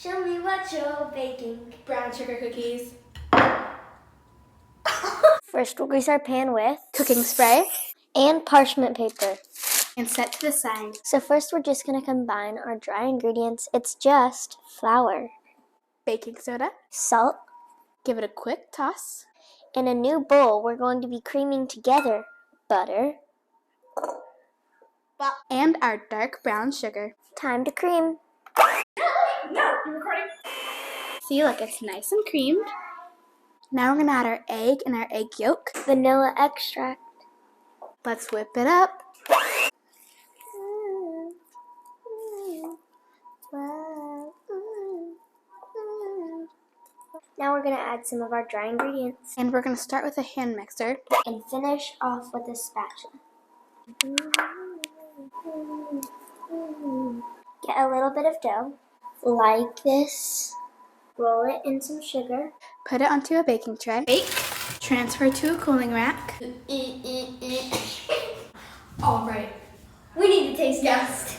Show me what you're baking. Brown sugar cookies. First, we'll grease our pan with Cooking spray. and parchment paper. And set to the side. So first, we're just going to combine our dry ingredients. It's just flour, Baking soda. salt. Give it a quick toss. In a new bowl, we're going to be creaming together butter. And our dark brown sugar. Time to cream. No, I'm recording. See, look, it's nice and creamed. Now we're gonna add our egg and our egg yolk. Vanilla extract. Let's whip it up. Now we're going to add some of our dry ingredients And we're gonna start with a hand mixer. and finish off with a spatula. Get a little bit of dough, like this. Roll it in some sugar. Put it onto a baking tray. Bake. Transfer to a cooling rack. All right. We need to taste test.